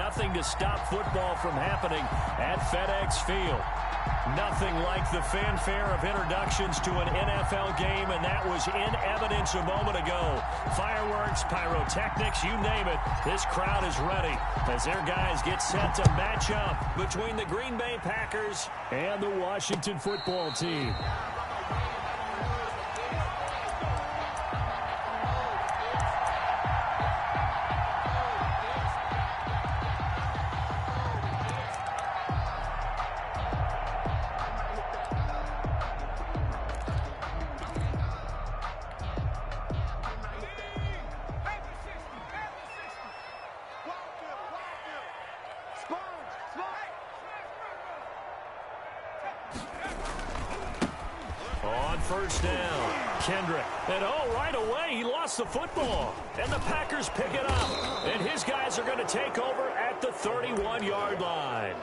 nothing to stop football from happening at FedEx Field. Nothing like the fanfare of introductions to an NFL game, and that was in evidence a moment ago. Fireworks, pyrotechnics, you name it. This crowd is ready as their guys get set to match up between the Green Bay Packers and the Washington football team. First down, Kendrick, and right away he lost the football, and the Packers pick it up, and his guys are going to take over at the 31-yard line.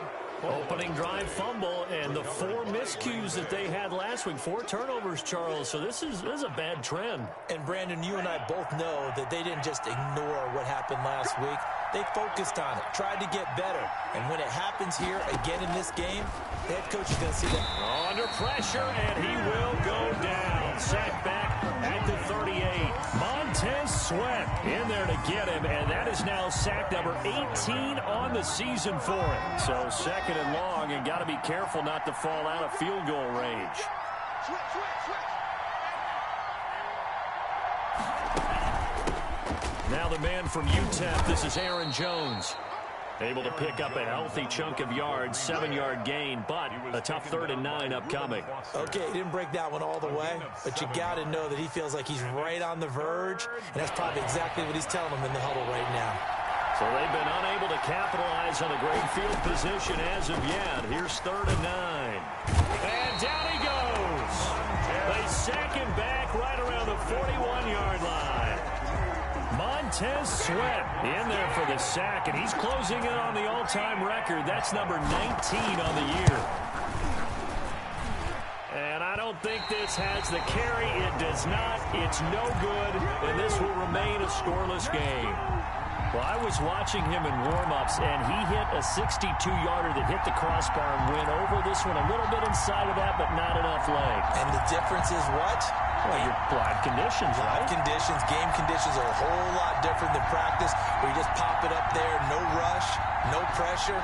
Opening drive fumble, and the 4 miscues that they had last week, 4 turnovers, Charles, so this is a bad trend. And Brandon, you and I both know that they didn't just ignore what happened last week. They focused on it, tried to get better, and when it happens here again in this game, the head coach is going to see that. Under pressure, and he will go down. Sacked back at the 38. Montez Sweat in there to get him, and that is now sack number 18 on the season for him. So second and long, and got to be careful not to fall out of field goal range. Now the man from UTEP, this is Aaron Jones. Able to pick up a healthy chunk of yards, 7-yard gain, but a tough 3rd and 9 upcoming. Okay, he didn't break that one all the way, but you got to know that he feels like he's right on the verge, and that's probably exactly what he's telling them in the huddle right now. So they've been unable to capitalize on a great field position as of yet. Here's 3rd and 9. And down he goes. They sack him back right around the 41-yard line. Montez Sweat in there for the sack, and he's closing in on the all-time record. That's number 19 on the year. And I don't think this has the carry. It does not. It's no good, and this will remain a scoreless game. Well, I was watching him in warm-ups, and he hit a 62-yarder that hit the crossbar and went over this one a little bit inside of that, but not enough leg. And the difference is what? Well, your live conditions, right? Live conditions, game conditions are a whole lot different than practice, where you just pop it up there, no rush, no pressure.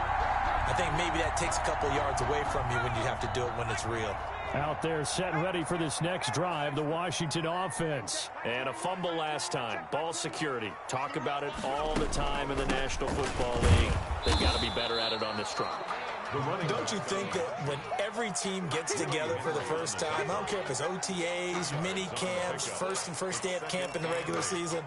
I think maybe that takes a couple yards away from you when you have to do it when it's real. Out there set ready for this next drive, the Washington offense. And a fumble last time. Ball security. Talk about it all the time in the National Football League. They've got to be better at it on this drive. Don't you think that when every team gets together for the first time, I don't care if it's OTAs, mini camps, first day of camp in the regular season,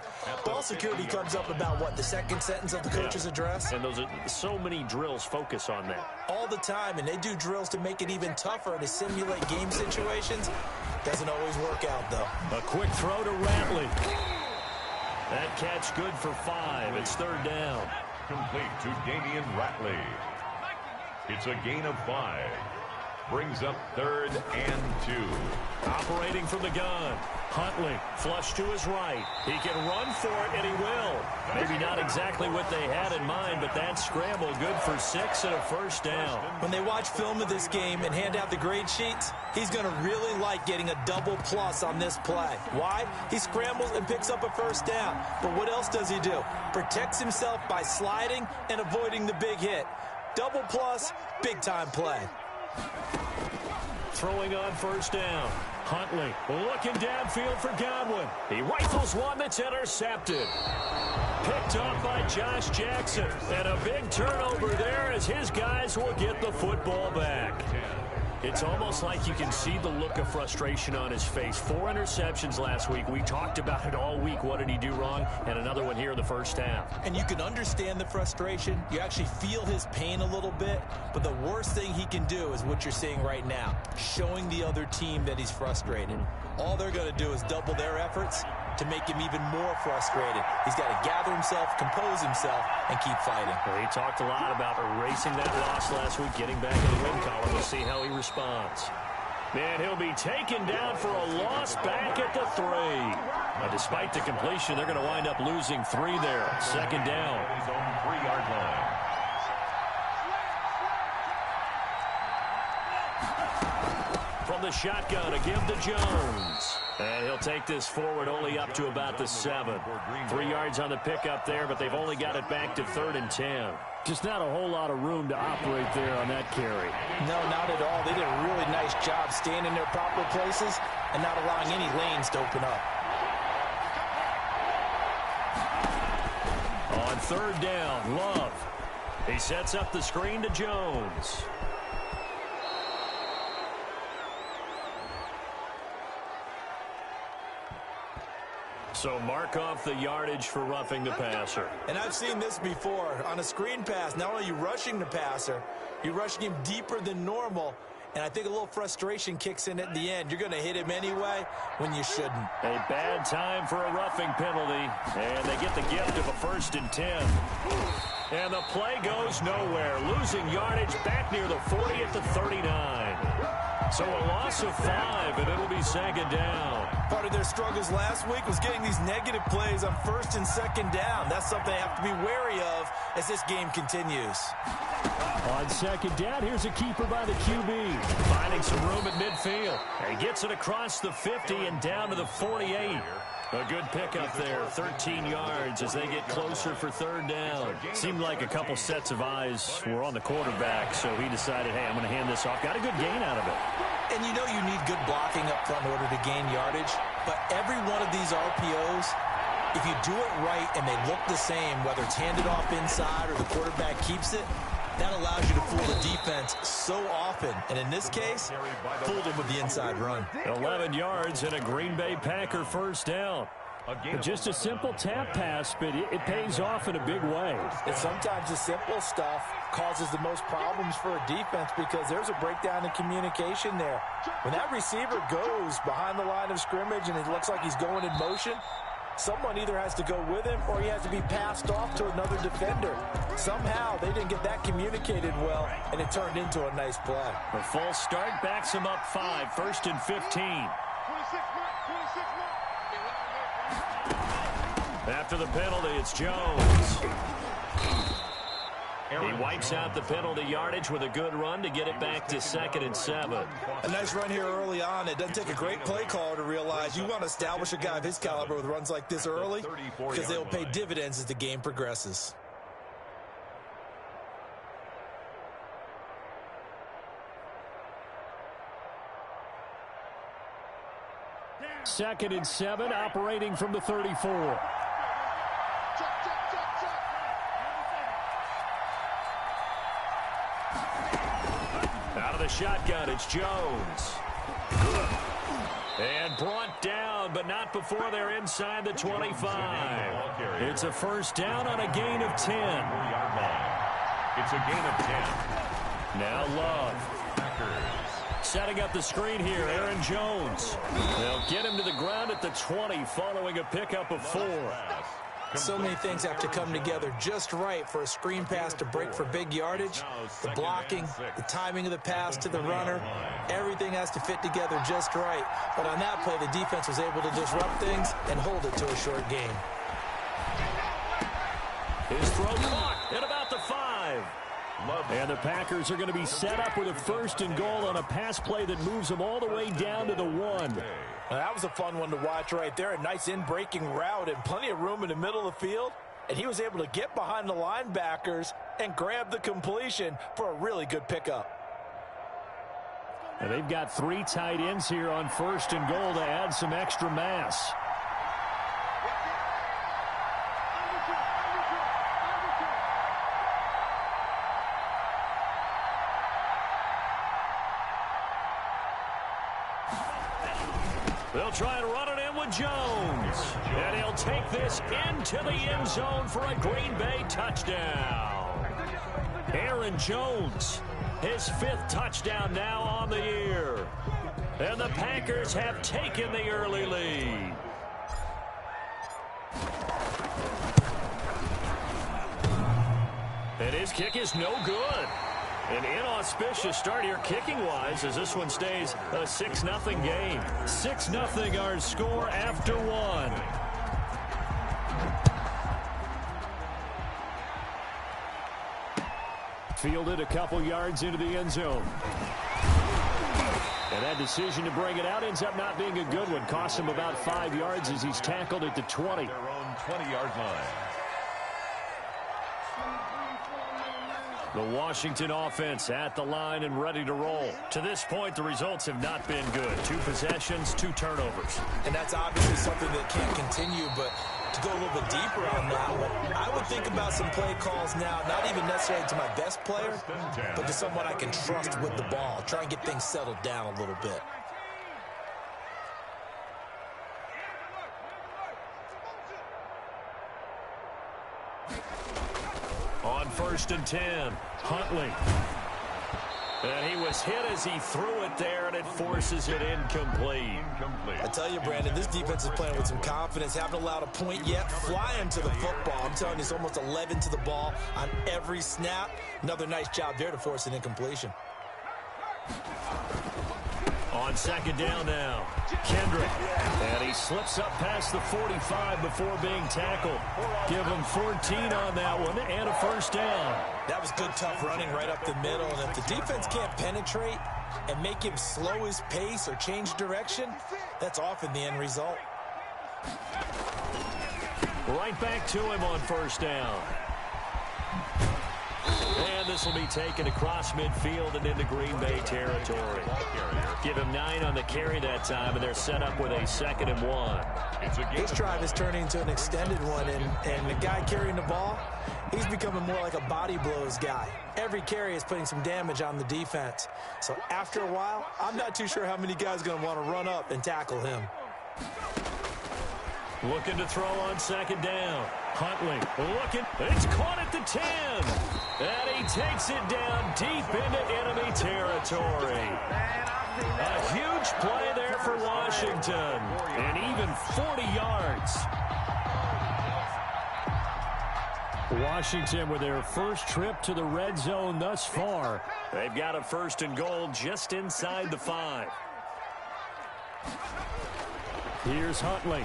ball security comes up about, what, the second sentence of the coach's address? And those are so many drills focus on that. All the time, and they do drills to make it even tougher to simulate game situations. Doesn't always work out, though. A quick throw to Ratley. That catch good for 5. It's 3rd down. Complete to Damian Ratley. It's a gain of 5. Brings up 3rd and 2. Operating from the gun. Huntley, flush to his right. He can run for it, and he will. Maybe not exactly what they had in mind, but that scramble good for 6 and a first down. When they watch film of this game and hand out the grade sheets, he's going to really like getting a double plus on this play. Why? He scrambles and picks up a first down. But what else does he do? Protects himself by sliding and avoiding the big hit. Double plus, big-time play. Throwing on first down. Huntley looking downfield for Godwin. He rifles one that's intercepted. Picked up by Josh Jackson. And a big turnover there as his guys will get the football back. It's almost like you can see the look of frustration on his face. 4 interceptions last week. We talked about it all week. What did he do wrong? And another one here in the first half. And you can understand the frustration. You actually feel his pain a little bit. But the worst thing he can do is what you're seeing right now, showing the other team that he's frustrated. All they're going to do is double their efforts to make him even more frustrated. He's got to gather himself, compose himself, and keep fighting. Well, he talked a lot about erasing that loss last week, getting back in the win column. We'll see how he responds. And he'll be taken down for a loss back at the 3. Now, despite the completion, they're going to wind up losing 3 there. Second down. His own 3-yard line. the shotgun to give to Jones. And he'll take this forward only up to about the 7. 3 yards on the pickup there, but they've only got it back to 3rd and 10. Just not a whole lot of room to operate there on that carry. No, not at all. They did a really nice job staying in their proper places and not allowing any lanes to open up. On 3rd down, Love. He sets up the screen to Jones. So mark off the yardage for roughing the passer. And I've seen this before. On a screen pass, not only are you rushing the passer, you're rushing him deeper than normal. And I think a little frustration kicks in at the end. You're going to hit him anyway when you shouldn't. A bad time for a roughing penalty. And they get the gift of a 1st and 10. And the play goes nowhere. Losing yardage back near the 40 at the 39. So a loss of 5, and it'll be 2nd down. Part of their struggles last week was getting these negative plays on 1st and 2nd down. That's something they have to be wary of as this game continues. On 2nd down, here's a keeper by the QB. Finding some room at midfield. He gets it across the 50 and down to the 48. A good pickup there, 13 yards as they get closer for 3rd down. Seemed like a couple sets of eyes were on the quarterback, so he decided, hey, I'm going to hand this off. Got a good gain out of it. And you know you need good blocking up front in order to gain yardage, but every one of these RPOs, if you do it right and they look the same, whether it's handed off inside or the quarterback keeps it, that allows you to fool the defense so often. And in this case, fooled them with the inside run. 11 yards and a Green Bay Packer 1st down. Just a simple tap pass, but it pays off in a big way. And sometimes the simple stuff causes the most problems for a defense because there's a breakdown in communication there. When that receiver goes behind the line of scrimmage and it looks like he's going in motion, someone either has to go with him or he has to be passed off to another defender. Somehow they didn't get that communicated well, and it turned into a nice play. The full start backs him up 5, 1st and 15. After the penalty, it's Jones. He wipes out the penalty yardage with a good run to get it back to 2nd and 7. A nice run here early on. It doesn't take a great play caller to realize you want to establish a guy of his caliber with runs like this early because they'll pay dividends as the game progresses. Second and 7, operating from the 34. Out of the shotgun, it's Jones. And brought down, but not before they're inside the 25. It's a 1st down on a gain of 10. It's a gain of 10. Now Love. Setting up the screen here, Aaron Jones. They'll get him to the ground at the 20 following a pickup of 4. So many things have to come together just right for a screen pass to break for big yardage. The blocking, the timing of the pass to the runner, everything has to fit together just right. But on that play, the defense was able to disrupt things and hold it to a short gain. His throw caught at about the 5. And the Packers are going to be set up with a 1st and goal on a pass play that moves them all the way down to the 1. Well, that was a fun one to watch right there. A nice in-breaking route and plenty of room in the middle of the field. And he was able to get behind the linebackers and grab the completion for a really good pickup. And they've got 3 tight ends here on 1st and goal to add some extra mass. They'll try and run it in with Jones. And he'll take this into the end zone for a Green Bay touchdown. Aaron Jones, his 5th touchdown now on the year. And the Packers have taken the early lead. And his kick is no good. An inauspicious start here kicking-wise as this one stays a 6-0 game. 6-0 our score after 1. Fielded a couple yards into the end zone. And that decision to bring it out ends up not being a good one. Costs him about 5 yards as he's tackled at the 20. Their own 20-yard line. The Washington offense at the line and ready to roll. To this point, the results have not been good. 2 possessions, 2 turnovers. And that's obviously something that can't continue, but to go a little bit deeper on that one, I would think about some play calls now, not even necessarily to my best player, but to someone I can trust with the ball. Try and get things settled down a little bit. On 1st and 10, Huntley. And he was hit as he threw it there, and it forces it incomplete. I tell you, Brandon, this defense is playing with some confidence. Haven't allowed a point yet. Flying to the football. I'm telling you, it's almost 11 to the ball on every snap. Another nice job there to force an incompletion. On 2nd down now, Kendrick. And he slips up past the 45 before being tackled. Give him 14 on that one and a 1st down. That was good, tough running right up the middle. And if the defense can't penetrate and make him slow his pace or change direction, that's often the end result. Right back to him on 1st down. And this will be taken across midfield and into Green Bay territory. Give him 9 on the carry that time, and they're set up with a 2nd and 1. This drive is turning into an extended one, and the guy carrying the ball, he's becoming more like a body blows guy. Every carry is putting some damage on the defense. So after a while, I'm not too sure how many guys are going to want to run up and tackle him. Looking to throw on 2nd down. Huntley looking. It's caught at the 10. And he takes it down deep into enemy territory. A huge play there for Washington. And even 40 yards. Washington with their first trip to the red zone thus far. They've got a 1st and goal just inside the 5. Here's Huntley.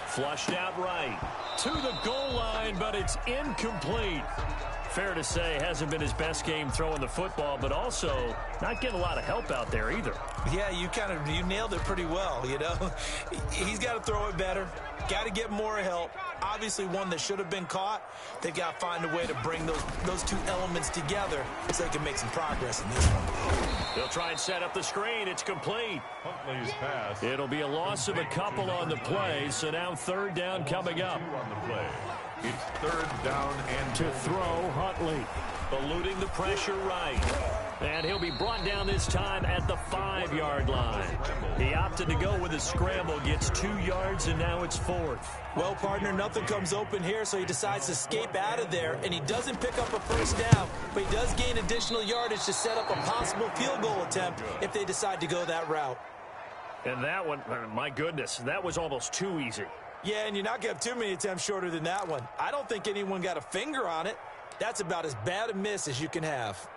Flushed out right to the goal line, but it's incomplete. Fair to say, hasn't been his best game throwing the football, but also not getting a lot of help out there either. Yeah, you nailed it pretty well, you know. He's got to throw it better. Got to get more help. Obviously one that should have been caught. They've got to find a way to bring those 2 elements together so they can make some progress in this one. They'll try and set up the screen. It's complete. Huntley's pass. It'll be a loss of a couple on the play, so now 3rd down coming up. On the play. It's 3rd down and To throw, Huntley. Eluding the pressure right. And he'll be brought down this time at the 5-yard line. He opted to go with a scramble, gets 2 yards, and now it's 4th. Well, partner, nothing comes open here, so he decides to escape out of there, and he doesn't pick up a 1st down, but he does gain additional yardage to set up a possible field goal attempt if they decide to go that route. And that one, my goodness, that was almost too easy. Yeah, and you're not going to have too many attempts shorter than that one. I don't think anyone got a finger on it. That's about as bad a miss as you can have.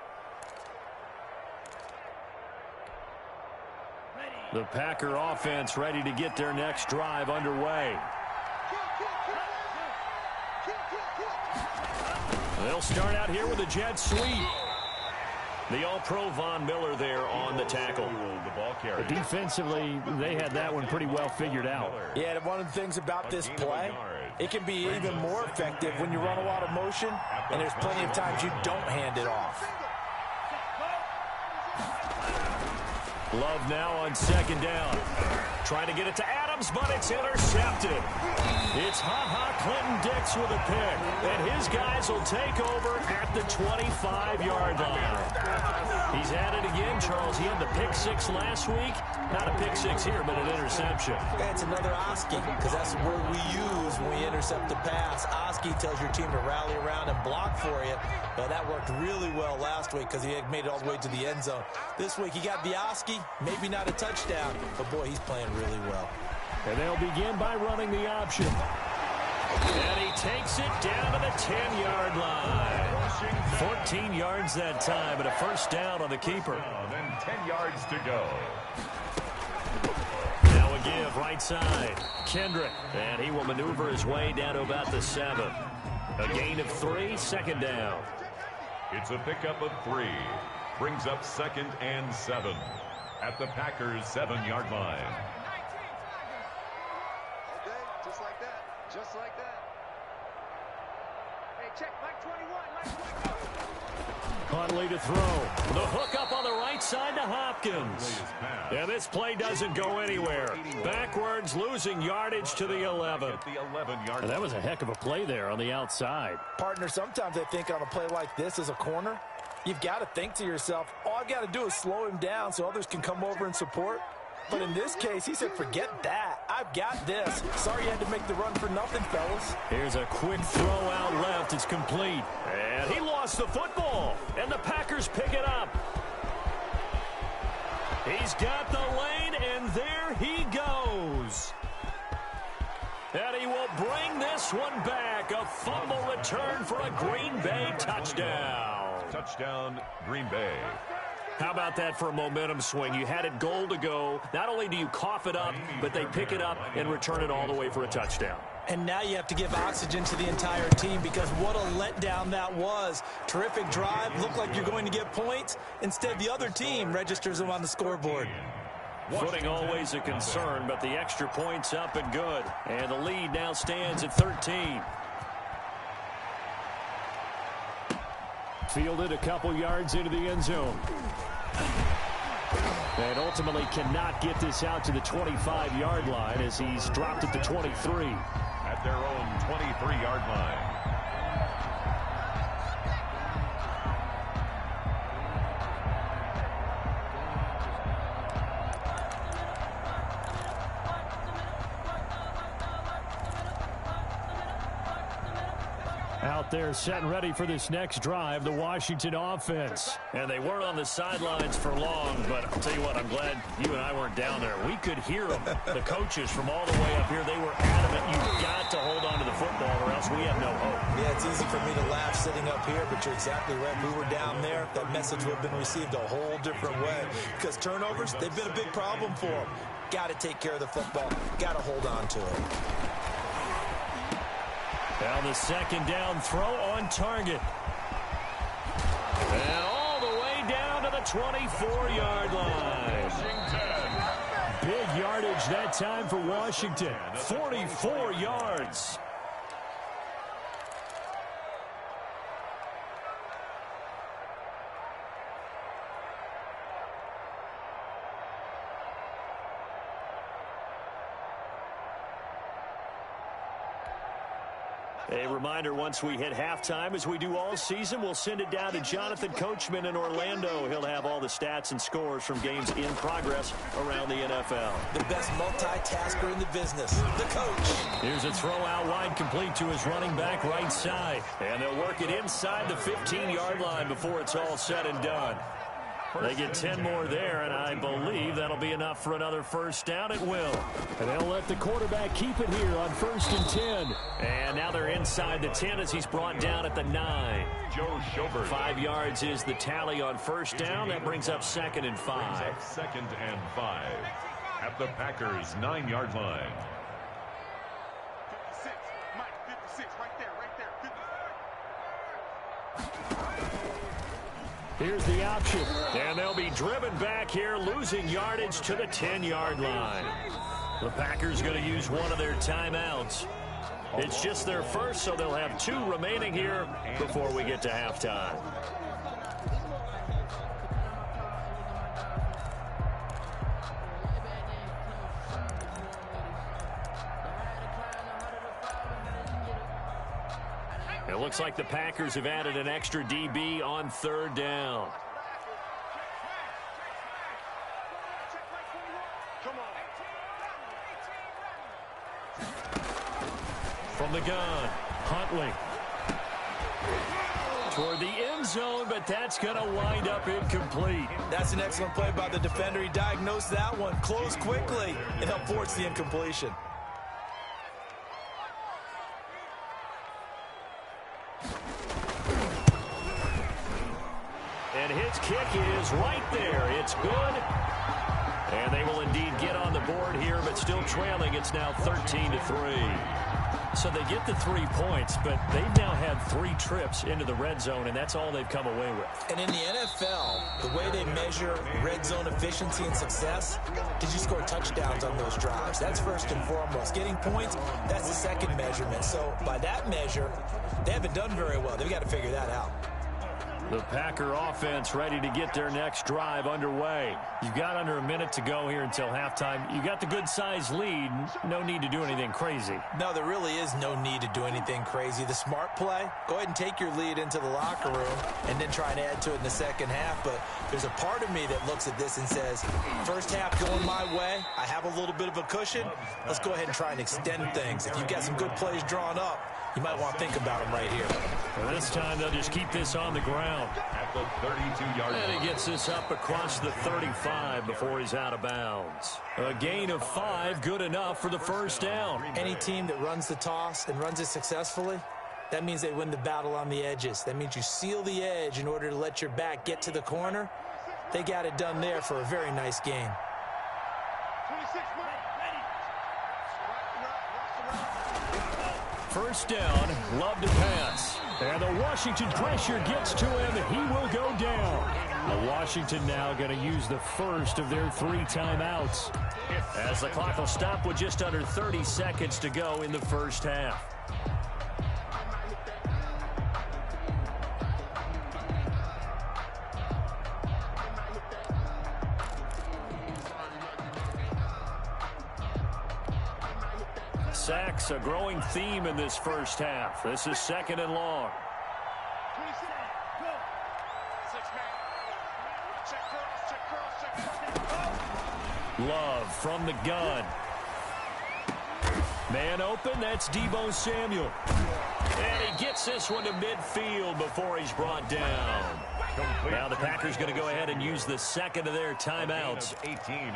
The Packer offense ready to get their next drive underway. They'll start out here with a jet sweep. The All-Pro Von Miller there on the tackle. Defensively, they had that one pretty well figured out. Yeah, and one of the things about this play, it can be even more effective when you run a lot of motion, and there's plenty of times you don't hand it off. Love now on 2nd down. Trying to get it to Adams, but it's intercepted. It's Clinton-Dix with a pick, and his guys will take over at the 25-yard line. He's at it again, Charles. He had the pick 6 last week. Not a pick 6 here, but an interception. It's another Oski, because that's the word we use when we intercept the pass. Oski tells your team to rally around and block for you. But that worked really well last week because he had made it all the way to the end zone. This week he got the Oski, maybe not a touchdown, but boy, he's playing really well. And they'll begin by running the option. And he takes it down to the 10-yard line. 14 yards that time, and a 1st down on the keeper. Then 10 yards to go. Now a give right side. Kendrick, and he will maneuver his way down to about the 7. A gain of 3, 2nd down. It's a pickup of 3. Brings up 2nd and 7. at the Packers' 7-yard line. Okay, just like that. Just like that. Hey, check, Mike 21, Mike 21. Huntley to throw. The hook up on the right side to Hopkins. And this play doesn't go anywhere. Backwards, losing yardage to the 11. And that was a heck of a play there on the outside. Partner, sometimes I think on a play like this as a corner, you've got to think to yourself, all I got to do is slow him down so others can come over and support. But in this case, he said, forget that. I've got this. Sorry you had to make the run for nothing, fellas. Here's a quick throw out left. It's complete. And he lost the football. And the Packers pick it up. He's got the lane, and there he goes. And he will bring this one back. A fumble return for a Green Bay touchdown. Touchdown, Green Bay. How about that for a momentum swing? You had it goal to go. Not only do you cough it up, but they pick it up and return it all the way for a touchdown. And now you have to give oxygen to the entire team because what a letdown that was. Terrific drive. Looked like you're going to get points. Instead, the other team registers them on the scoreboard. Footing always a concern, but the extra point's up and good. And the lead now stands at 13. Fielded a couple yards into the end zone. And ultimately cannot get this out to the 25-yard line as he's dropped at the 23. At their own 23-yard line. Out there set and ready for this next drive, the Washington offense. And they weren't on the sidelines for long, but I'll tell you what, I'm glad you and I weren't down there. We could hear them. The coaches from all the way up here, they were adamant. You've got to hold on to the football or else we have no hope. Yeah, it's easy for me to laugh sitting up here, but you're exactly right. If we were down there, that message would have been received a whole different way. Because turnovers, they've been a big problem for them. Got to take care of the football. Got to hold on to it. Now the second down throw on target. And all the way down to the 24-yard line. Big yardage that time for Washington. 44 yards. A reminder, once we hit halftime, as we do all season, we'll send it down to Jonathan Coachman in Orlando. He'll have all the stats and scores from games in progress around the NFL. The best multitasker in the business, the coach. Here's a throw out wide, complete to his running back right side. And they'll work it inside the 15-yard line before it's all said and done. They get 10 more there, and I believe that'll be enough for another first down. It will. And they'll let the quarterback keep it here on 1st and 10. And now they're inside the 10 as he's brought down at the 9. Joe Schobert. 5 yards is the tally on first down. That brings up 2nd and 5. 2nd and 5 at the Packers' 9-yard line. 56, Mike, 56, right there, right there. 56. Here's the option. And they'll be driven back here, losing yardage to the 10-yard line. The Packers going to use one of their timeouts. It's just their first, so they'll have 2 remaining here before we get to halftime. It looks like the Packers have added an extra DB on 3rd down. From the gun, Huntley. Toward the end zone, but that's going to wind up incomplete. That's an excellent play by the defender. He diagnosed that one, closed quickly, and helped force the incompletion. And his kick is right there. It's good. And they will indeed get on the board here, but still trailing. It's now 13-3. So they get the 3 points, but they've now had 3 trips into the red zone, and that's all they've come away with. And in the NFL, the way they measure red zone efficiency and success, did you score touchdowns on those drives? That's first and foremost. Getting points, that's the second measurement. So by that measure, they haven't done very well. They've got to figure that out. The Packer offense ready to get their next drive underway. You've got under a minute to go here until halftime. You got the good-sized lead. No need to do anything crazy. No, there really is no need to do anything crazy. The smart play, go ahead and take your lead into the locker room and then try and add to it in the second half. But there's a part of me that looks at this and says, first half going my way, I have a little bit of a cushion. Let's go ahead and try and extend things. If you've got some good plays drawn up, you might want to think about them right here. Well, this time they'll just keep this on the ground. At the 32-yard line. And he gets this up across the 35 before he's out of bounds. A gain of 5, good enough for the first down. Any team that runs the toss and runs it successfully, that means they win the battle on the edges. That means you seal the edge in order to let your back get to the corner. They got it done there for a very nice game. 26, First down, Love to pass. And the Washington pressure gets to him. He will go down. The Washington now going to use the first of their 3 timeouts, as the clock will stop with just under 30 seconds to go in the first half. Sacks, a growing theme in this first half. This is second and long. 26, go. 6 man. Check cross. Love from the gun. Man open, that's Deebo Samuel. And he gets this one to midfield before he's brought down. Now the Packers going to go ahead and use the second of their timeouts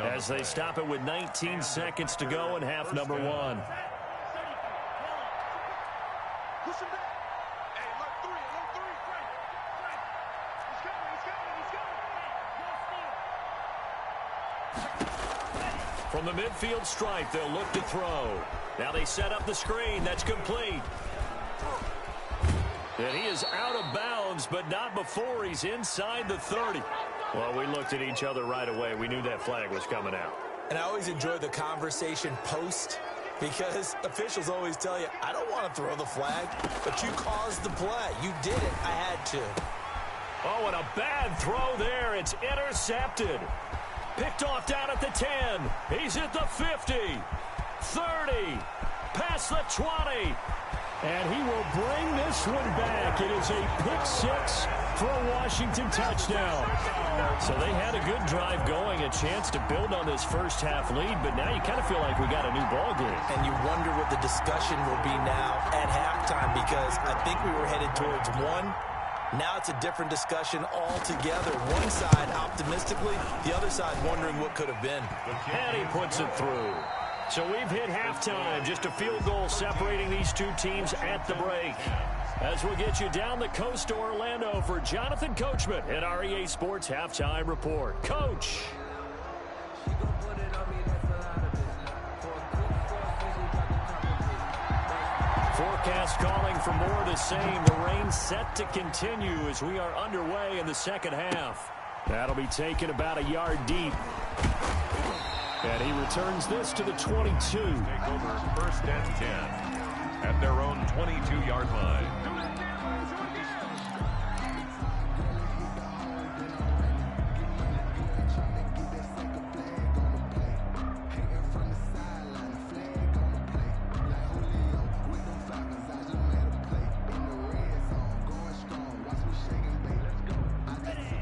as they stop it with 19 seconds to go in half number 1. Push him back. Hey, look, 3. He's coming. From the midfield stripe, they'll look to throw. Now they set up the screen. That's complete. And he is out of bounds, but not before he's inside the 30. Well, we looked at each other right away. We knew that flag was coming out. And I always enjoy the conversation post, because officials always tell you, I don't want to throw the flag, but you caused the play. You did it. I had to. Oh, and a bad throw there. It's intercepted. Picked off down at the 10. He's at the 50. 30. Past the 20. And he will bring this one back. It is a pick 6 for a Washington touchdown. So they had a good drive going, a chance to build on this first half lead, but now you kind of feel like we got a new ball game. And you wonder what the discussion will be now at halftime, because I think we were headed towards 1. Now it's a different discussion altogether. One side optimistically, the other side wondering what could have been. And he puts it through. So we've hit halftime, just a field goal separating these two teams at the break. As we'll get you down the coast to Orlando for Jonathan Coachman at our EA Sports Halftime Report. Coach. Forecast calling for more of the same. The rain set to continue as we are underway in the second half. That'll be taken about a yard deep. And he returns this to the 22. Take over first and 10 at their own 22-yard line.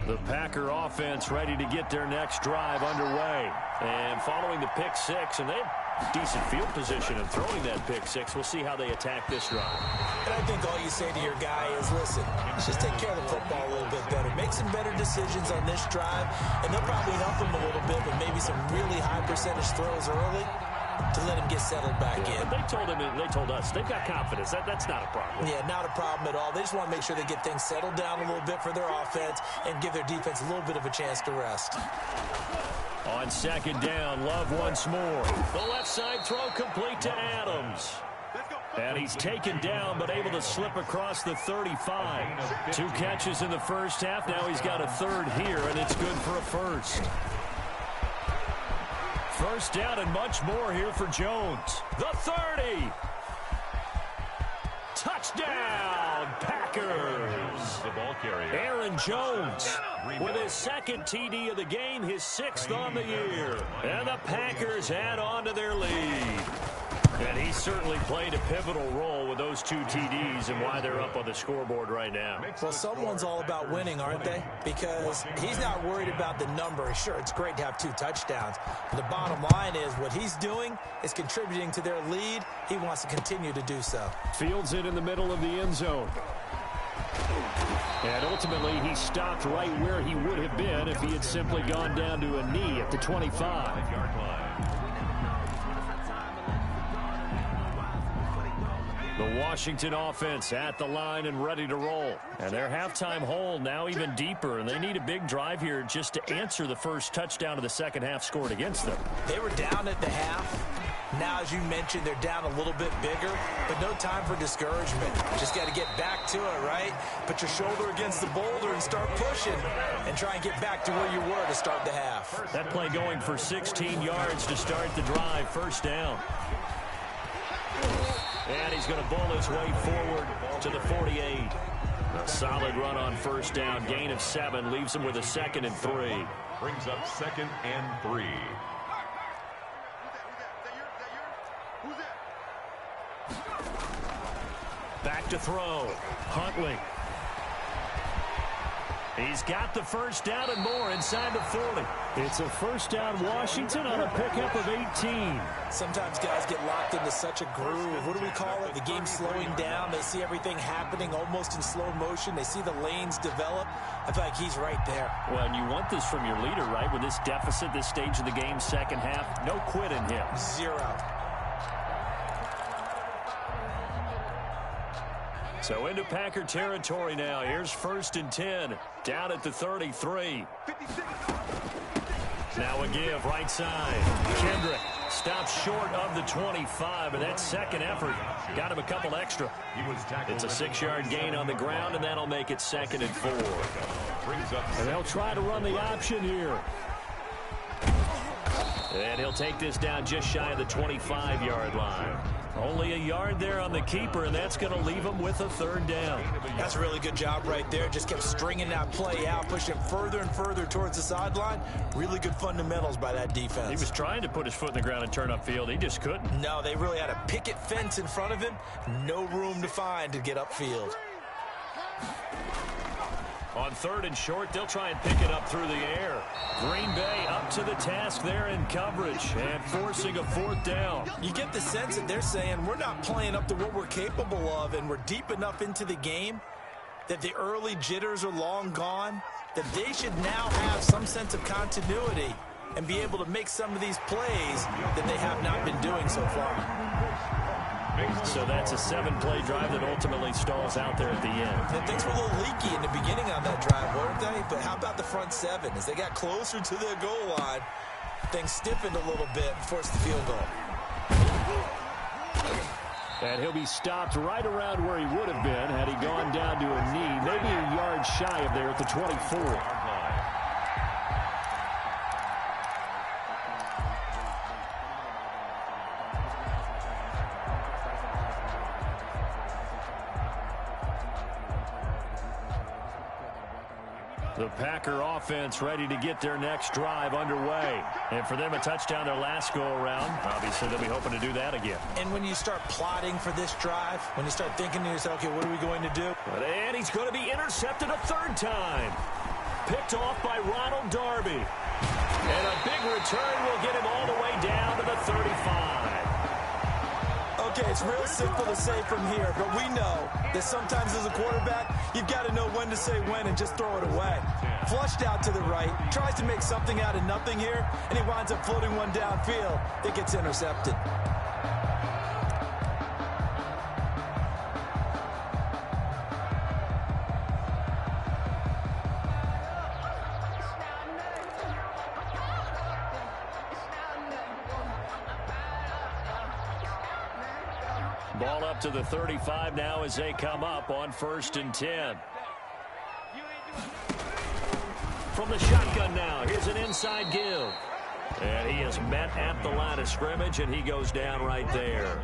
The Packer offense ready to get their next drive underway. And following the pick 6, and they have decent field position in throwing that pick 6. We'll see how they attack this drive. And I think all you say to your guy is, listen, let's just take care of the football a little bit better. Make some better decisions on this drive, and they'll probably help him a little bit, but maybe some really high percentage throws early to let him get settled back in. But they told us they've got confidence. That's not a problem. Yeah, not a problem at all. They just want to make sure they get things settled down a little bit for their offense and give their defense a little bit of a chance to rest. On second down, Love once more. The left side throw complete to Adams. Let's go. And he's taken down, but able to slip across the 35. 2 catches in the first half. Now he's got a third here, and it's good for a first. First down and much more here for Jones. The 30. Touchdown, Packers. The ball carrier. Aaron Jones with his second TD of the game, his 6th on the year. And the Packers add on to their lead. And he certainly played a pivotal role with those 2 TDs and why they're up on the scoreboard right now. Well, someone's all about winning, aren't they? Because he's not worried about the number. Sure, it's great to have 2 touchdowns. But the bottom line is what he's doing is contributing to their lead. He wants to continue to do so. Fields it in the middle of the end zone. And ultimately, he stopped right where he would have been if he had simply gone down to a knee at the 25-yard line. The Washington offense at the line and ready to roll. And their halftime hole now even deeper, and they need a big drive here just to answer the first touchdown of the second half scored against them. They were down at the half. Now, as you mentioned, they're down a little bit bigger, but no time for discouragement. Just got to get back to it, right? Put your shoulder against the boulder and start pushing and try and get back to where you were to start the half. That play going for 16 yards to start the drive, first down. And he's going to bull his way forward to the 48. A solid run on first down. Gain of 7 leaves him with a 2nd and 3. Brings up 2nd and 3. Back to throw. Huntley. He's got the first down and more inside the 40. It's a first down Washington on a pickup of 18. Sometimes guys get locked into such a groove. What do we call it? The game's slowing down. They see everything happening almost in slow motion. They see the lanes develop. I feel like he's right there. Well, and you want this from your leader, right? With this deficit, this stage of the game, second half, no quit in him. 0. So into Packer territory now. Here's 1st and 10. Down at the 33. Now a give right side. Kendrick stops short of the 25, and that second effort got him a couple extra. It's a 6-yard gain on the ground, and that'll make it 2nd and 4. And they'll try to run the option here. And he'll take this down just shy of the 25-yard line. Only a yard there on the keeper, and that's going to leave him with a 3rd down. That's a really good job right there. Just kept stringing that play out, pushing him further and further towards the sideline. Really good fundamentals by that defense. He was trying to put his foot in the ground and turn upfield. He just couldn't. No, they really had a picket fence in front of him. No room to find to get upfield. On 3rd and short, they'll try and pick it up through the air. Green Bay up to the task there in coverage and forcing a 4th down. You get the sense that they're saying we're not playing up to what we're capable of, and we're deep enough into the game that the early jitters are long gone, that they should now have some sense of continuity and be able to make some of these plays that they have not been doing so far. So that's a 7-play drive that ultimately stalls out there at the end. And things were a little leaky in the beginning on that drive, weren't they? But how about the front 7? As they got closer to their goal line, things stiffened a little bit and forced the field goal. And he'll be stopped right around where he would have been had he gone down to a knee, maybe a yard shy of there at the 24. The Packer offense ready to get their next drive underway. And for them, a touchdown their last go-around. Obviously, they'll be hoping to do that again. And when you start plotting for this drive, when you start thinking to yourself, okay, what are we going to do? And he's going to be intercepted a 3rd time. Picked off by Ronald Darby. And a big return will get him all the way down to the 35. Okay, it's real simple to say from here, but we know that sometimes as a quarterback, you've got to know when to say when and just throw it away. Flushed out to the right, tries to make something out of nothing here, and he winds up floating one downfield that gets intercepted. Ball up to the 35 now as they come up on 1st and 10. From the shotgun now, here's an inside give. And he is met at the line of scrimmage, and he goes down right there.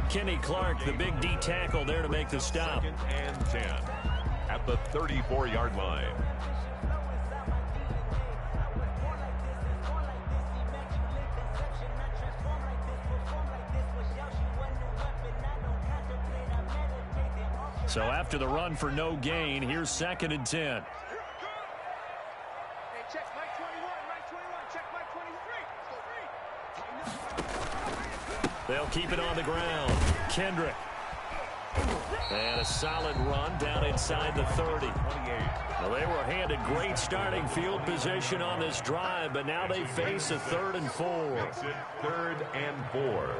Kenny Clark, the big D tackle there to make the stop. 2nd and 10 at the 34-yard line. So after the run for no gain, here's 2nd and 10. Hey, check Mike 21, Mike 21, check Mike 23. They'll keep it on the ground. Kendrick. And a solid run down inside the 30. Well, they were handed great starting field position on this drive, but now they face a 3rd and 4. It's 3rd and 4.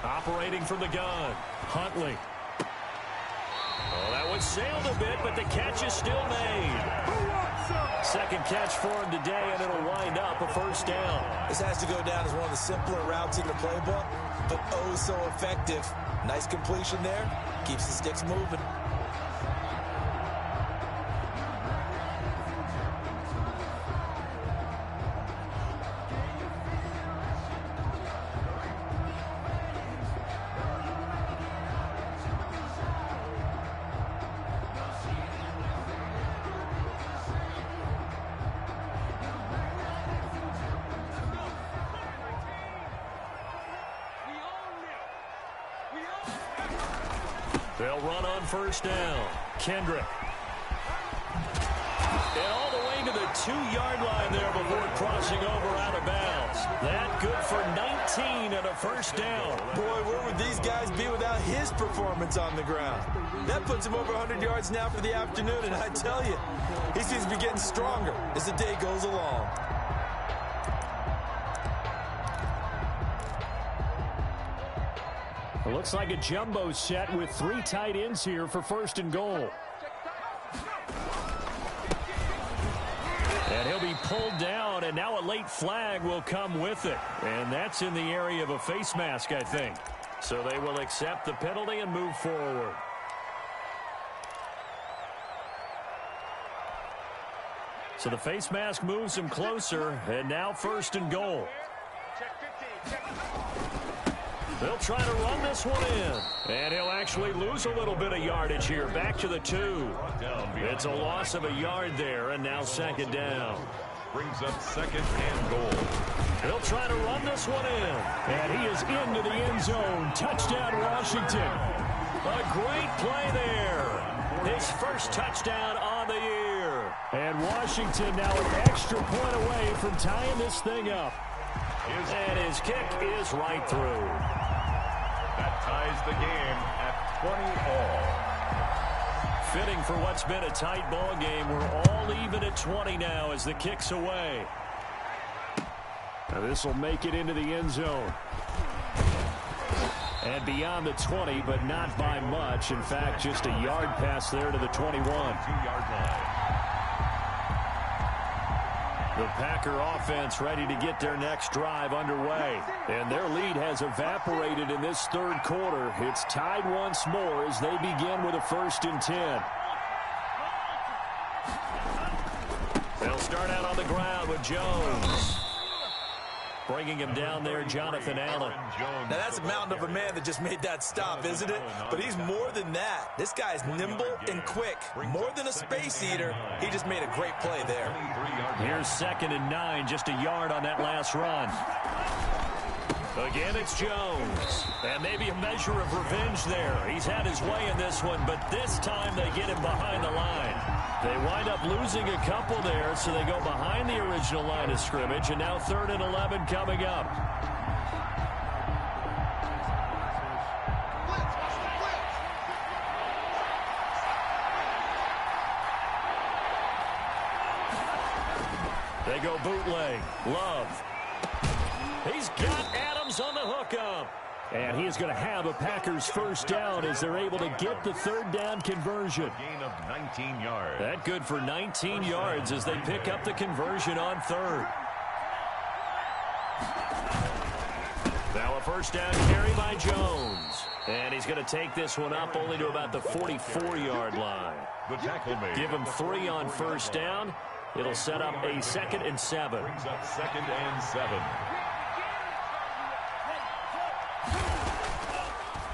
Operating from the gun, Huntley. Oh, that one sailed a bit, but the catch is still made. 2nd catch for him today, and it'll wind up a 1st down. This has to go down as one of the simpler routes in the playbook, but oh so effective. Nice completion there. Keeps the sticks moving. They'll run on 1st down. Kendrick. And all the way to the 2-yard line there before crossing over out of bounds. That good for 19 and a 1st down. Boy, where would these guys be without his performance on the ground? That puts him over 100 yards now for the afternoon, and I tell you, he seems to be getting stronger as the day goes along. It looks like a jumbo set with 3 tight ends here for 1st and goal. And he'll be pulled down, and now a late flag will come with it. And that's in the area of a face mask, I think. So they will accept the penalty and move forward. So the face mask moves him closer, and now 1st and goal. They'll try to run this one in. And he'll actually lose a little bit of yardage here. Back to the 2. It's a loss of a yard there, and now 2nd down. Brings up 2nd and goal. They'll try to run this one in. And he is into the end zone. Touchdown, Washington. A great play there. His 1st touchdown on the year. And Washington now an extra point away from tying this thing up. And his kick is right through. That ties the game at 20 all. Fitting for what's been a tight ball game. We're all even at 20 now as the kick's away. Now this will make it into the end zone. And beyond the 20, but not by much. In fact, just a yard pass there to the 21. 2-yard line. The Packer offense ready to get their next drive underway. And their lead has evaporated in this 3rd quarter. It's tied once more as they begin with a 1st and 10. They'll start out on the ground with Jones. Bringing him down there, Jonathan Allen. Now that's a mountain of a man that just made that stop, isn't it? But he's more than that. This guy's nimble and quick. More than a space eater. He just made a great play there. Here's 2nd and 9, just a yard on that last run. Again, it's Jones. And maybe a measure of revenge there. He's had his way in this one, but this time they get him behind the line. They wind up losing a couple there, so they go behind the original line of scrimmage, and now 3rd and 11 coming up. They go bootleg. Love. He's got Adams on the hookup. And he is going to have a Packers 1st down as they're able to get the 3rd down conversion. Gain of 19 yards. That good for 19 yards as they pick up the conversion on 3rd. Now a first down carry by Jones. And he's going to take this one up only to about the 44-yard line. The tackle made. Give him 3 on first down. It'll set up a 2nd and 7. Brings up 2nd and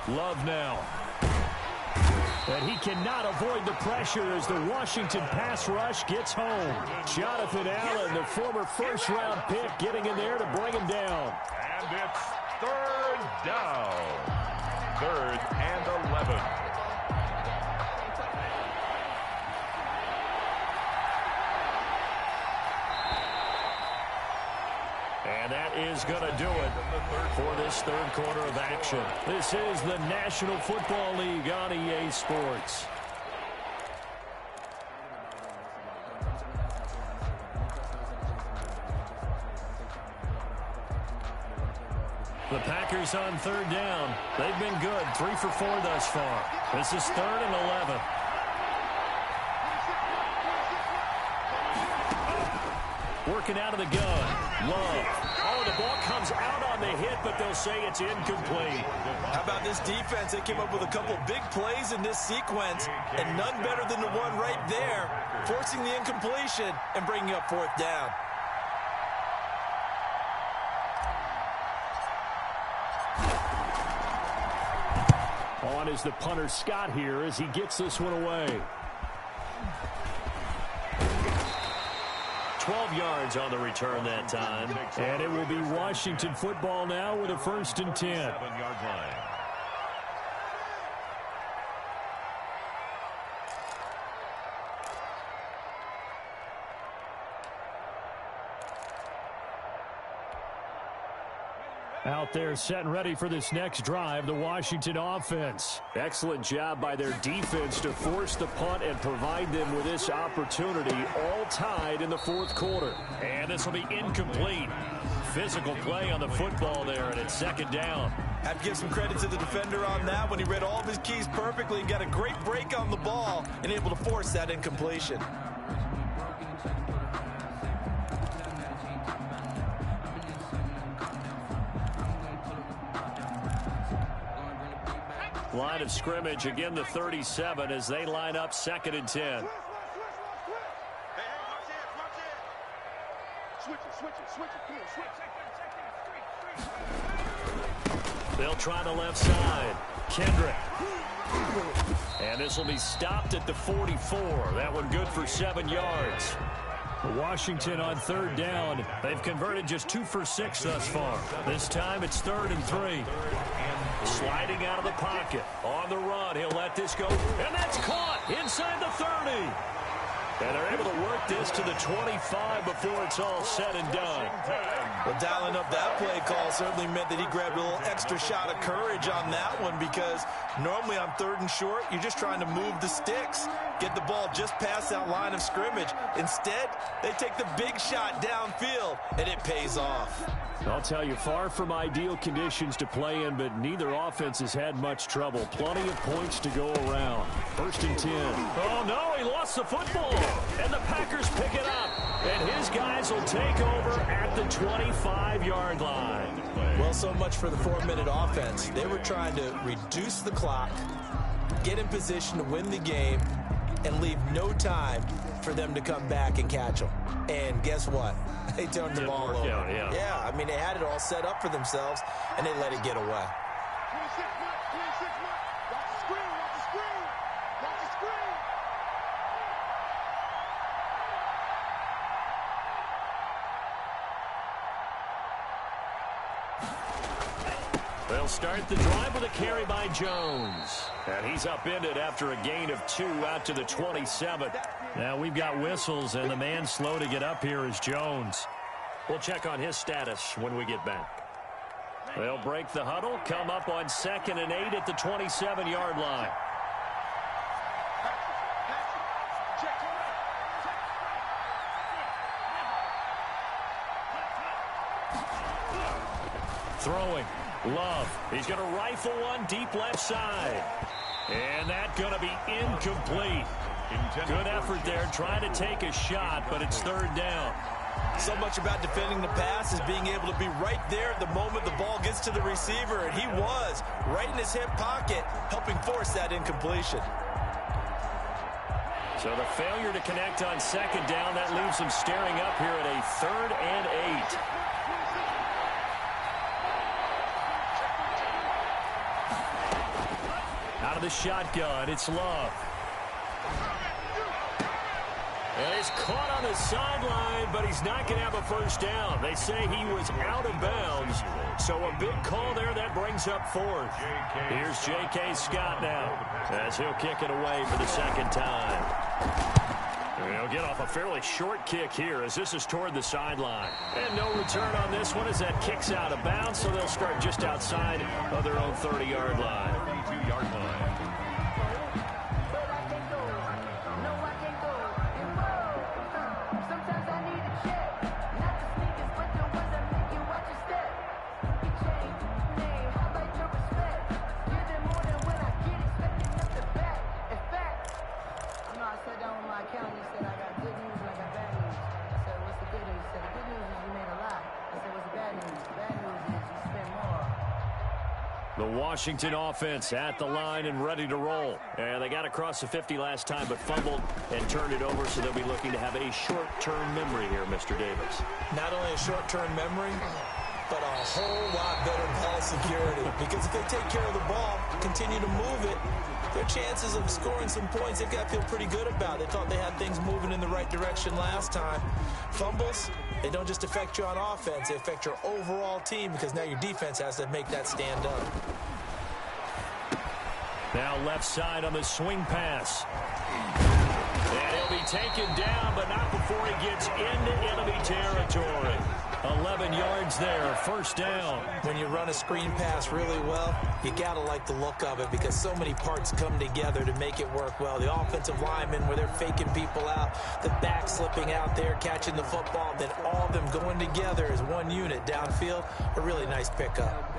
7. Love now. And he cannot avoid the pressure as the Washington pass rush gets home. Jonathan Allen, the former first-round pick, getting in there to bring him down. And it's 3rd down. 3rd and 11. And that is going to do it for this third quarter of action. This is the National Football League on EA Sports. The Packers on 3rd down. They've been good, 3 for 4 thus far. This is 3rd and 11. Working out of the gun. Love. Oh, the ball comes out on the hit, but they'll say it's incomplete. How about this defense? They came up with a couple big plays in this sequence, and none better than the one right there, forcing the incompletion and bringing up 4th down. On is the punter Scott here as he gets this one away. 12 yards on the return that time. And it will be Washington football now with a 1st and 10. 7-yard line. Out there set and ready for this next drive, the Washington offense. Excellent job by their defense to force the punt and provide them with this opportunity, all tied in the 4th quarter. And this will be incomplete. Physical play on the football there, and it's 2nd down. Have to give some credit to the defender on that when he read all of his keys perfectly and got a great break on the ball and able to force that incompletion. Line of scrimmage, again the 37 as they line up 2nd and 10. Hey, watch it. Switch it. Come on, switch. They'll try the left side. Kendrick. And this will be stopped at the 44. That one good for 7 yards. Washington on 3rd down. They've converted just 2 for 6 thus far. This time it's 3rd and 3. Sliding out of the pocket. On the run. He'll let this go. And that's caught inside the 30. And they're able to work this to the 25 before it's all said and done. Well, dialing up that play call certainly meant that he grabbed a little extra shot of courage on that one, because normally on 3rd and short, you're just trying to move the sticks, get the ball just past that line of scrimmage. Instead, they take the big shot downfield, and it pays off. I'll tell you, far from ideal conditions to play in, but neither offense has had much trouble. Plenty of points to go around. 1st and 10. Oh, no, he lost the football. And the Packers pick it up. And his guys will take over at the 25-yard line. Well, so much for the 4-minute offense. They were trying to reduce the clock, get in position to win the game, and leave no time for them to come back and catch them. And guess what? They turned the ball over. Yeah, I mean, they had it all set up for themselves, and they let it get away. 26 months. Watch the screen. They'll start the drive with a carry by Jones. And he's upended after a gain of 2 out to the 27. Now we've got whistles, and the man slow to get up here is Jones. We'll check on his status when we get back. They'll break the huddle, come up on 2nd and 8 at the 27-yard line. Throwing. Love. He's going to rifle one deep left side. And that's going to be incomplete. Good effort there trying to take a shot, but it's 3rd down. So much about defending the pass is being able to be right there at the moment the ball gets to the receiver, and he was right in his hip pocket, helping force that incompletion. So the failure to connect on second down, that leaves him staring up here at a 3rd and 8. Out of the shotgun, it's Love. And he's caught on the sideline, but he's not going to have a first down. They say he was out of bounds, so a big call there that brings up 4th. Here's J.K. Scott now, as he'll kick it away for the second time. And he'll get off a fairly short kick here, as this is toward the sideline. And no return on this one as that kicks out of bounds, so they'll start just outside of their own 30-yard line. 32-yard line. The Washington offense at the line and ready to roll. And they got across the 50 last time, but fumbled and turned it over, so they'll be looking to have a short-term memory here, Mr. Davis. Not only a short-term memory, but a whole lot better ball security. Because if they take care of the ball, continue to move it, their chances of scoring some points, they've got to feel pretty good about. They thought they had things moving in the right direction last time. Fumbles, they don't just affect you on offense, they affect your overall team, because now your defense has to make that stand up. Now left side on the swing pass. And he'll be taken down, but not before he gets into enemy territory. 11 yards there, first down. When you run a screen pass really well, you got to like the look of it, because so many parts come together to make it work well. The offensive linemen, where they're faking people out, the back slipping out there, catching the football, then all of them going together as one unit downfield. A really nice pickup.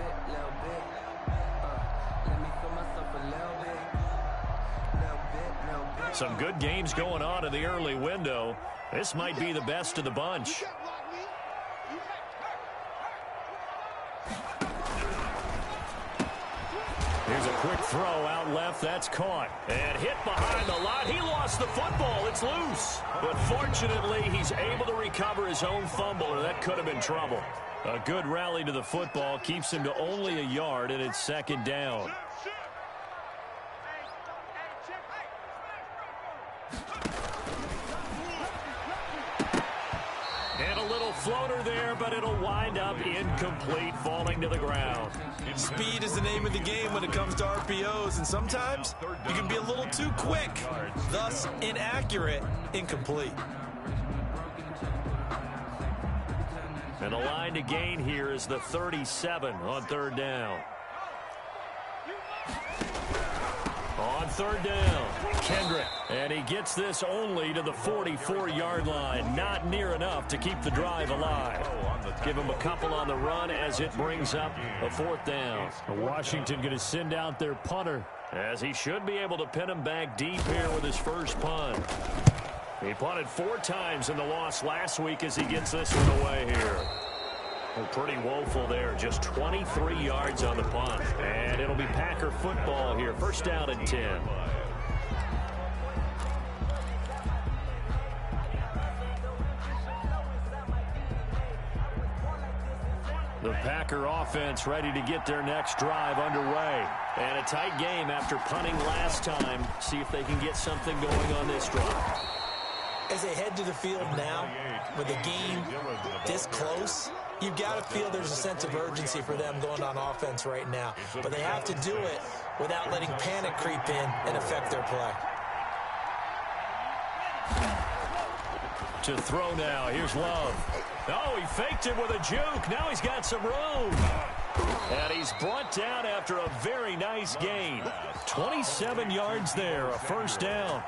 Some good games going on in the early window. This might be the best of the bunch. Here's a quick throw out left. That's caught. And hit behind the line. He lost the football. It's loose. But fortunately, he's able to recover his own fumble, or that could have been trouble. A good rally to the football keeps him to only a yard, and it's second down. And a little floater there, but it'll wind up incomplete, falling to the ground. Speed is the name of the game when it comes to RPOs, and sometimes you can be a little too quick, thus inaccurate, incomplete. And the line to gain here is the 37 on third down. On third down, Kendrick. And he gets this only to the 44-yard line. Not near enough to keep the drive alive. Give him a couple on the run as it brings up a fourth down. Washington going to send out their punter, as he should be able to pin him back deep here with his first punt. He punted 4 times in the loss last week as he gets this one away here. Well, pretty woeful there. Just 23 yards on the punt. And it'll be Packer football here. First down and 10. The Packer offense ready to get their next drive underway. And a tight game after punting last time. See if they can get something going on this drive. As they head to the field now, with the game this close, you've got to feel there's a sense of urgency for them going on offense right now. But they have to do it without letting panic creep in and affect their play. To throw now. Here's Love. Oh, he faked it with a juke. Now he's got some room. And he's brought down after a very nice gain. 27 yards there, a first down.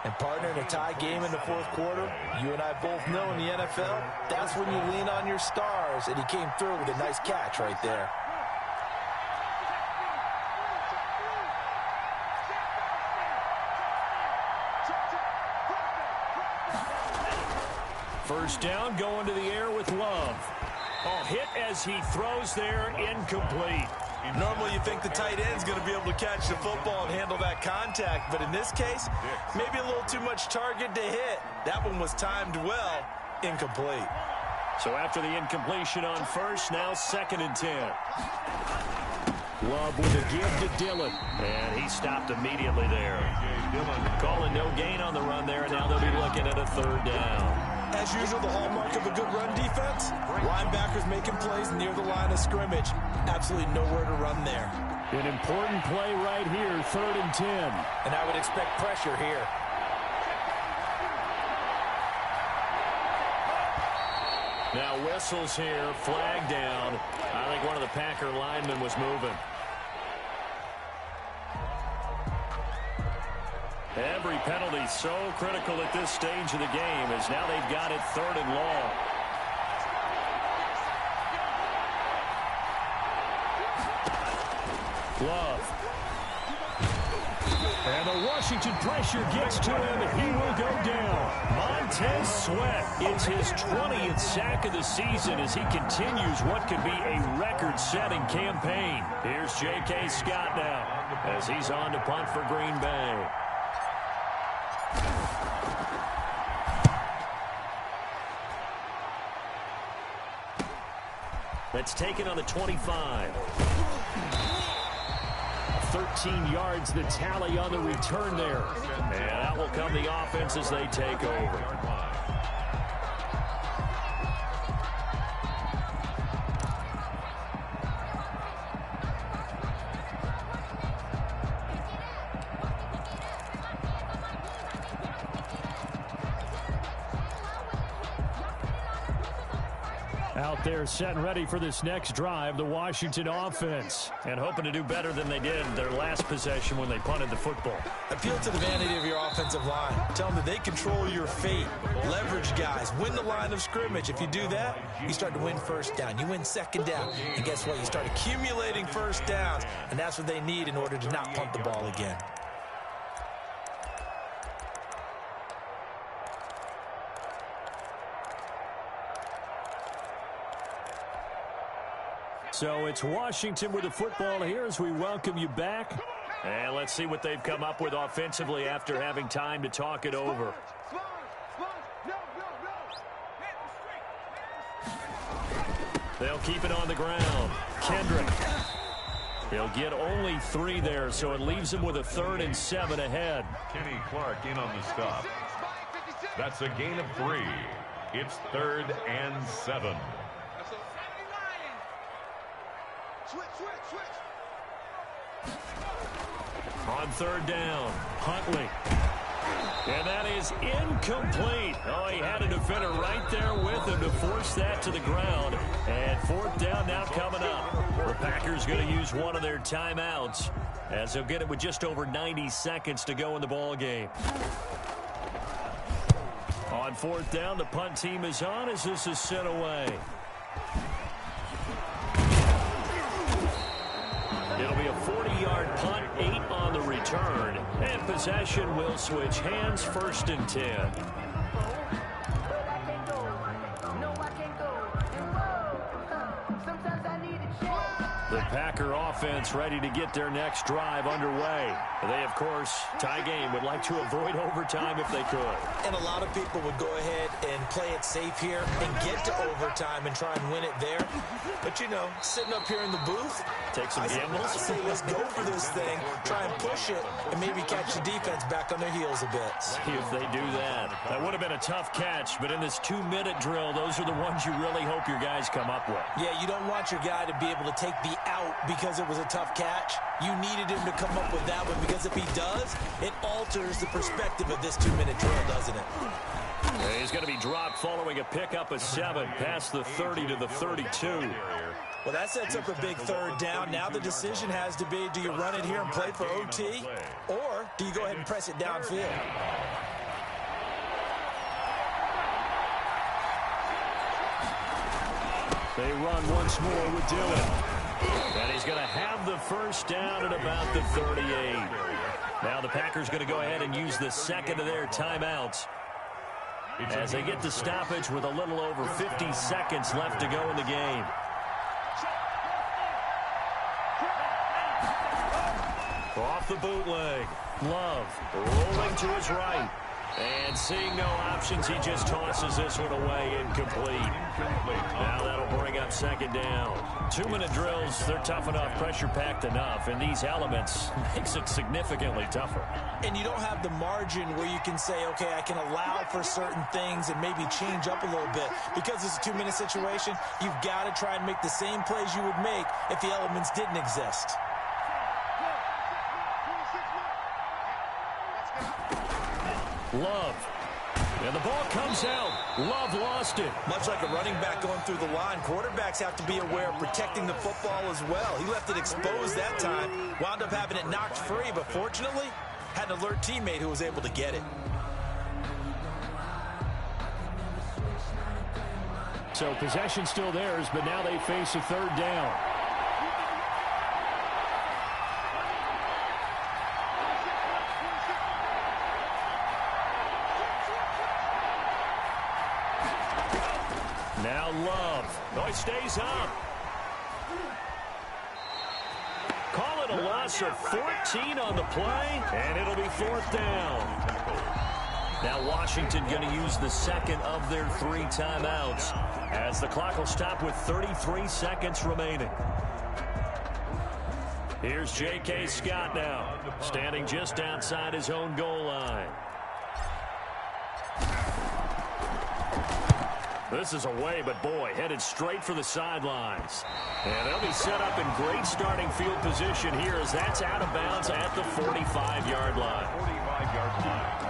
And partner, in a tie game in the fourth quarter, you and I both know in the NFL, that's when you lean on your stars, and he came through with a nice catch right there. First down, going to the air with Love. Oh, hit as he throws there, incomplete. Normally you think the tight end's going to be able to catch the football and handle that contact, but in this case, maybe a little too much target to hit. That one was timed well, incomplete. So after the incompletion on first, now 2nd and 10. Love with a give to Dillon, and he stopped immediately there. Calling no gain on the run there, and now they'll be looking at a 3rd down. As usual, the hallmark of a good run defense, linebackers making plays near the line of scrimmage. Absolutely nowhere to run there. An important play right here, 3rd and 10. And I would expect pressure here. Now whistles here, flag down. I think one of the Packer linemen was moving. Every penalty so critical at this stage of the game as now they've got it 3rd and long. Love. And the Washington pressure gets to him. He will go down. Montez Sweat. It's his 20th sack of the season as he continues what could be a record-setting campaign. Here's J.K. Scott now as he's on to punt for Green Bay. That's taken on the 25. 13 yards the tally on the return there. And out will come the offense as they take over. Out there set and ready for this next drive, the Washington offense. And hoping to do better than they did their last possession when they punted the football. Appeal to the vanity of your offensive line. Tell them that they control your fate. Leverage guys. Win the line of scrimmage. If you do that, you start to win 1st down. You win 2nd down. And guess what? You start accumulating 1st downs. And that's what they need in order to not punt the ball again. So it's Washington with the football here as we welcome you back. And let's see what they've come up with offensively after having time to talk it over. They'll keep it on the ground. Kendrick. He'll get only 3 there, so it leaves him with a 3rd and 7 ahead. Kenny Clark in on the stop. That's a gain of 3. It's 3rd and 7. On 3rd down, Huntley. And that is incomplete. Oh, he had a defender right there with him to force that to the ground. And 4th down now coming up. The Packers going to use one of their timeouts as they'll get it with just over 90 seconds to go in the ball game. On 4th down, the punt team is on as this is sent away. It'll be a 40-yard punt, 8 on the return, and possession will switch hands, 1st and 10. The Packer offense ready to get their next drive underway. They, of course, tie game, would like to avoid overtime if they could. And a lot of people would go ahead and play it safe here and get to overtime and try and win it there. But, you know, sitting up here in the booth, take some gambles. I say let's go for this thing, try and push it, and maybe catch the defense back on their heels a bit. See if they do that. That would have been a tough catch, but in this 2-minute drill, those are the ones you really hope your guys come up with. Yeah, you don't want your guy to be able to take the out because it was a tough catch. You needed him to come up with that one because if he does, it alters the perspective of this 2-minute drill, doesn't it? He's going to be dropped following a pickup of 7 past the 30 to the 32. Well, that sets up a big 3rd down. Now the decision has to be, do you run it here and play for OT, or do you go ahead and press it downfield? They run once more with Dillon. And he's going to have the 1st down at about the 38. Now the Packers going to go ahead and use the 2nd of their timeouts. as they get the stoppage with a little over 50 seconds left to go in the game. Off the bootleg. Love rolling to his right. And seeing no options, he just tosses this one away, incomplete. Now that'll bring up second down. 2-minute drills, they're tough enough, pressure-packed enough, and these elements makes it significantly tougher. And you don't have the margin where you can say, okay, I can allow for certain things and maybe change up a little bit. Because it's a 2-minute situation, you've got to try and make the same plays you would make if the elements didn't exist. Love. And the ball comes out. Love lost it. Much like a running back going through the line, quarterbacks have to be aware of protecting the football as well. He left it exposed that time, wound up having it knocked free, but fortunately, had an alert teammate who was able to get it. So possession still theirs, but now they face a third down. Now Love. Oh, he stays up. Call it a loss of 14 on the play, and it'll be fourth down. Now Washington going to use the second of their 3 timeouts as the clock will stop with 33 seconds remaining. Here's J.K. Scott now, standing just outside his own goal line. This is away, but boy, headed straight for the sidelines. And they'll be set up in great starting field position here as that's out of bounds at the 45-yard line. 45-yard line.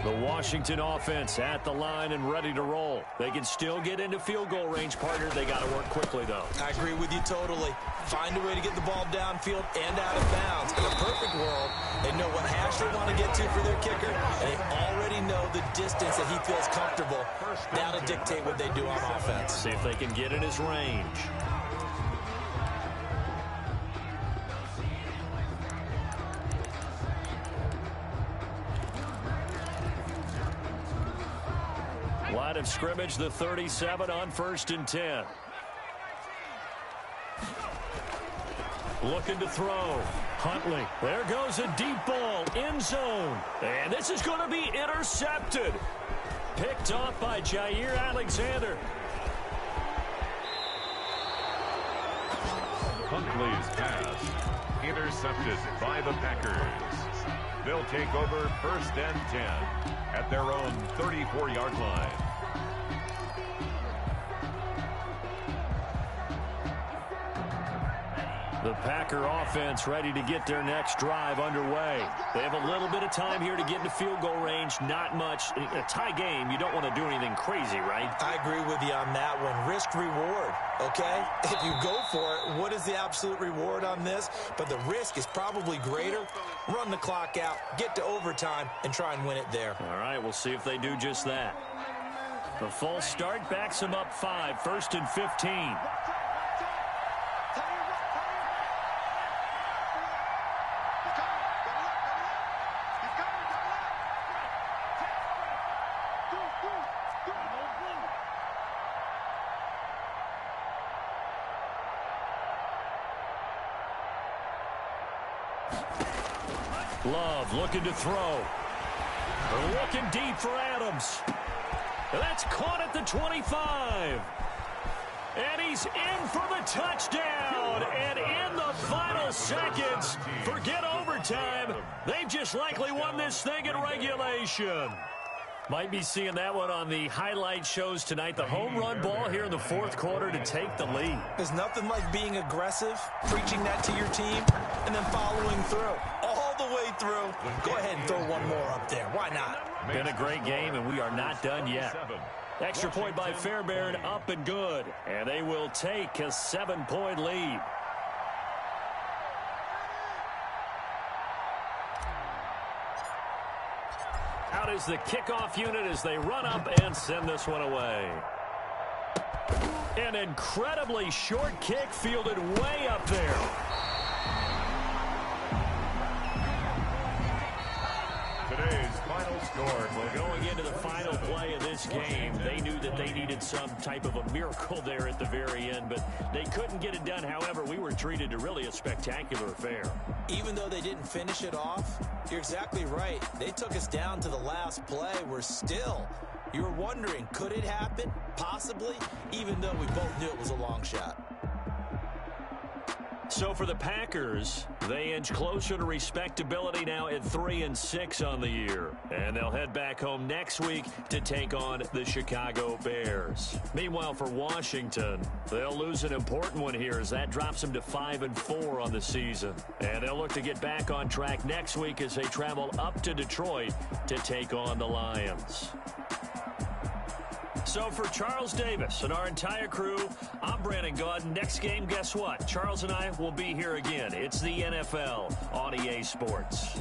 The Washington offense at the line and ready to roll. They can still get into field goal range, partner. They got to work quickly, though. I agree with you totally. Find a way to get the ball downfield and out of bounds. In a perfect world, they know what hash they want to get to for their kicker, and they already know the distance that he feels comfortable. That'll dictate what they do on offense. See if they can get in his range. Line of scrimmage, the 37 on 1st and 10. Looking to throw. Huntley. There goes a deep ball. End zone. And this is going to be intercepted. Picked off by Jair Alexander. Huntley's pass intercepted by the Packers. They'll take over 1st and 10 at their own 34-yard line. The Packer offense ready to get their next drive underway. They have a little bit of time here to get into field goal range. Not much. A tie game, you don't want to do anything crazy, right? I agree with you on that one. Risk reward, okay? If you go for it, what is the absolute reward on this? But the risk is probably greater. Run the clock out, get to overtime, and try and win it there. All right, we'll see if they do just that. The false start backs them up 5, 1st and 15. Love looking to throw. Looking deep for Adams. That's caught at the 25. And he's in for the touchdown. And in the final seconds, forget overtime. They've just likely won this thing in regulation. Might be seeing that one on the highlight shows tonight. The home run ball here in the 4th quarter to take the lead. There's nothing like being aggressive, preaching that to your team, and then following through. All the way through. Go ahead and throw one more up there. Why not? Been a great game, and we are not done yet. Extra point by Fairbairn, up and good. And they will take a 7-point lead. Out is the kickoff unit as they run up and send this one away. An incredibly short kick fielded way up there. Today's final score. Well, going into the final play of this game, they knew that they needed some type of a miracle there at the very end, but they couldn't get it done. However, we were treated to really a spectacular affair. Even though they didn't finish it off, you're exactly right. They took us down to the last play. We're still, you were wondering, could it happen? Possibly, even though we both knew it was a long shot. So for the Packers, they inch closer to respectability now at 3-6 on the year. And they'll head back home next week to take on the Chicago Bears. Meanwhile, for Washington, they'll lose an important one here as that drops them to 5-4 on the season. And they'll look to get back on track next week as they travel up to Detroit to take on the Lions. So for Charles Davis and our entire crew, I'm Brandon Gaudin. Next game, guess what? Charles and I will be here again. It's the NFL on EA Sports.